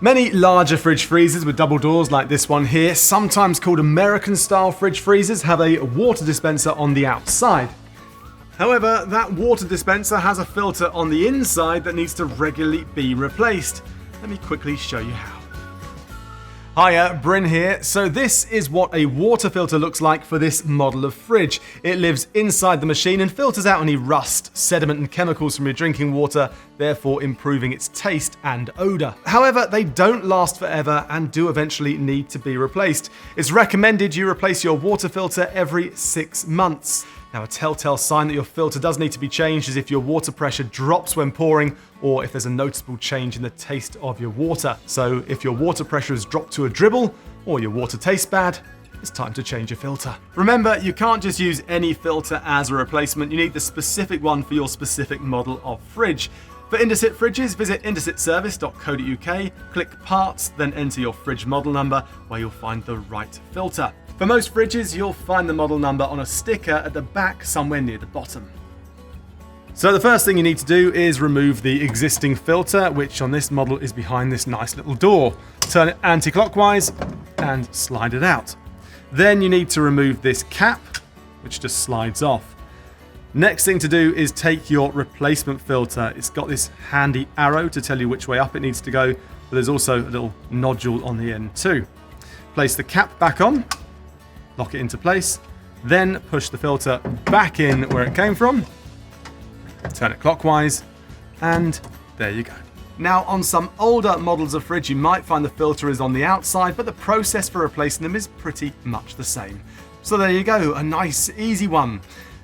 Many larger fridge freezers with double doors like this one here, sometimes called American-style fridge freezers, have a water dispenser on the outside. However, that water dispenser has a filter on the inside that needs to regularly be replaced. Let me quickly show you how. Hiya, Bryn here. So this is what a water filter looks like for this model of fridge. It lives inside the machine and filters out any rust, sediment and chemicals from your drinking water, therefore improving its taste and odour. However, they don't last forever and do eventually need to be replaced. It's recommended you replace your water filter every 6 months. Now, a telltale sign that your filter does need to be changed is if your water pressure drops when pouring, or if there's a noticeable change in the taste of your water. So if your water pressure has dropped to a dribble, or your water tastes bad, it's time to change your filter. Remember, you can't just use any filter as a replacement. You need the specific one for your specific model of fridge. For Indesit fridges, visit indesitservice.co.uk, click Parts, then enter your fridge model number where you'll find the right filter. For most fridges, you'll find the model number on a sticker at the back somewhere near the bottom. So the first thing you need to do is remove the existing filter, which on this model is behind this nice little door. Turn it anti-clockwise and slide it out. Then you need to remove this cap, which just slides off. Next thing to do is take your replacement filter. It's got this handy arrow to tell you which way up it needs to go, but there's also a little nodule on the end too. Place the cap back on, lock it into place, then push the filter back in where it came from, turn it clockwise, and there you go. Now, on some older models of fridge, you might find the filter is on the outside, but the process for replacing them is pretty much the same. So there you go, a nice, easy one.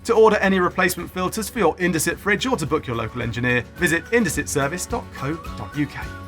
To order any replacement filters for your Indesit fridge or to book your local engineer, visit indesitservice.co.uk.